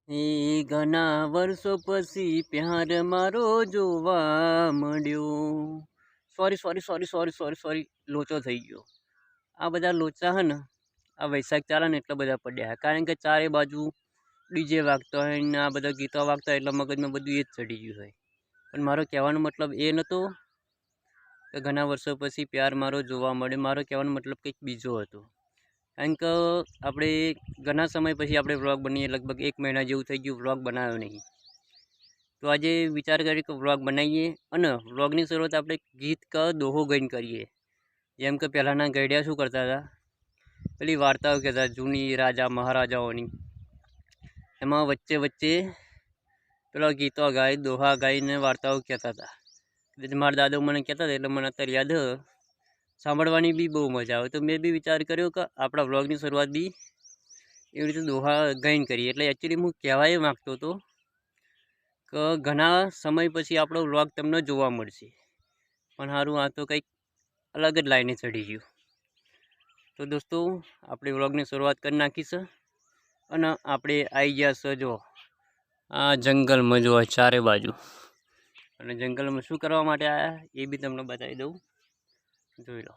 એ ઘણા વર્ષો પછી પ્યાર મારો જોવા મળ્યો. Sorry sorry sorry sorry sorry sorry લોચો થઈ ગયો. આ બધા લોચા હે ને આ વૈશાખ ચાલે ને એટલા બધા પડ્યા, કારણ કે ચારે બાજુ ડીજે વાગતો હોય ને આ બધા ગીતો વાગતા હોય એટલે મગજમાં બધું એ જ ચડી ગયું હોય. પણ મારો કહેવાનો મતલબ એ નહોતો કે ઘણા વર્ષો પછી પ્યાર મારો જોવા મળ્યો. મારો કહેવાનો મતલબ કંઈક બીજો હતો. કારણ કે આપણે ઘણા સમય પછી આપણે વ્લોગ બનાવીએ, લગભગ 1 મહિના જેવું થઈ ગયું વ્લોગ બનાવ્યો નહીં. તો આજે વિચાર કરીએ કે વ્લોગ બનાવીએ અને વ્લોગની શરૂઆત આપણે ગીત કા દોહો ગઈને કરીએ. જેમ કે પહેલાંના ગઈડિયા શું કરતા હતા, પેલી વાર્તાઓ કહેતા જૂની રાજા મહારાજાઓની, એમાં વચ્ચે વચ્ચે પેલા ગીતો ગાય દોહા ગાઈને વાર્તાઓ કહેતા હતા. એટલે મારા દાદો મને કહેતા હતા એટલે મને અત્યારે યાદ સાંભળવાની બી બહુ મજા આવે. તો મેં બી વિચાર કર્યો કે આપણા વ્લોગની શરૂઆત બી એવી રીતે દોહા ગાઈને કરીએ. એટલે એકચ્યુઅલી હું કહેવાય માગતો હતો કે ઘણા સમય પછી આપણો વ્લોગ તમને જોવા મળશે, પણ સારું આ તો કંઈક અલગ જ લાઈને ચડી ગયું. તો દોસ્તો આપણે વ્લોગની શરૂઆત કરી નાખી છે અને આપણે આવી ગયા છે જો આ જંગલમાં, જો ચારે બાજુ. અને જંગલમાં શું કરવા માટે આવ્યા એ બી તમને બતાવી દઉં, જોઈ લો.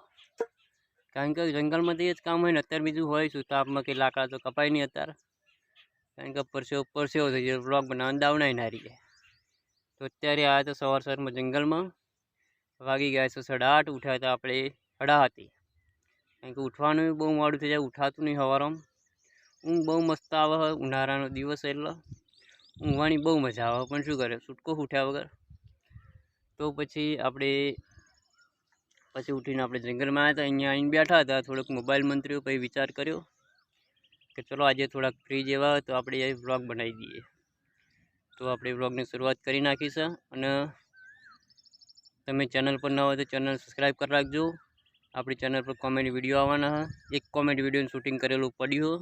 કારણ કે જંગલમાં તો એ જ કામ હોય ને, અત્યારે બીજું હોય શું, તાપમાં કે લાકડા તો કપાય નહીં અત્યારે, કારણ કે પરસેવો થઈ જાય, વ્લોગ બનાવવાની દાવણાઈ ના રહી જાય. તો અત્યારે આવ્યા તો સવારમાં જંગલમાં, વાગી ગયા છે 8:30, ઉઠ્યા હતા આપણે 7:30. કારણ કે ઉઠવાનું બહુ મોડું થઈ જાય, ઉઠાતું નહીં સવારમાં. ઊંઘ બહુ મસ્ત આવે, ઉનાળાનો દિવસ એટલે ઊંઘવાની બહુ મજા આવે, પણ શું કરે, છૂટકો ઉઠ્યા વગર. તો પછી ઉઠીને આપણે જંગલમાં આવ્યા હતા. અહીંયા આવીને બેઠા હતા, થોડોક મોબાઈલ મંત્ર્યો, પછી વિચાર કર્યો કે ચલો આજે થોડાક ફ્રી જેવા તો આપણે એ વ્લોગ બનાવી દઈએ. તો આપણે વ્લોગની શરૂઆત કરી નાખી છે. અને તમે ચેનલ પર ન હોય તો ચેનલ સબસ્ક્રાઈબ કરી રાખજો. આપણી ચેનલ પર કોમેડી વિડીયો આવવાના છે. એક કોમેડી વિડીયોનું શૂટિંગ કરેલું પડ્યું,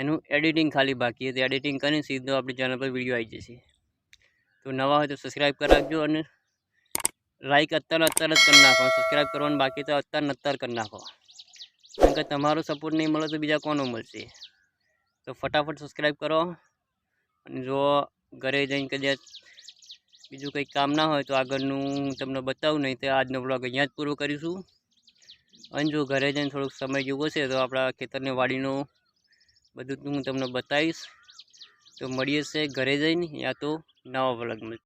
એનું એડિટિંગ ખાલી બાકી હતું. એડિટિંગ કરીને સીધો આપણી ચેનલ પર વિડીયો આવી જશે. તો નવા હોય તો સબસ્ક્રાઈબ કરી રાખજો અને લાઈક અત્યારે જ કરી નાખો. સબસ્ક્રાઈબ કરવાનું બાકી તો અત્યારે કરી નાખો, કારણ કે તમારો સપોર્ટ નહીં મળે તો બીજા કોનો મળશે. તો ફટાફટ સબસ્ક્રાઈબ કરો. અને જો ઘરે જઈને કદાચ બીજું કંઈક કામ ના હોય તો આગળનું હું તમને બતાવું, નહીં તો આજનો વ્લોગ અહીંયા જ પૂરો કરીશું. અને જો ઘરે જઈને થોડોક સમય જેવો હશે તો આપણા ખેતરને વાડીનો બધું હું તમને બતાવીશ. તો મળીએ છે ઘરે જઈને, યા તો નવા વ્લોગમાં.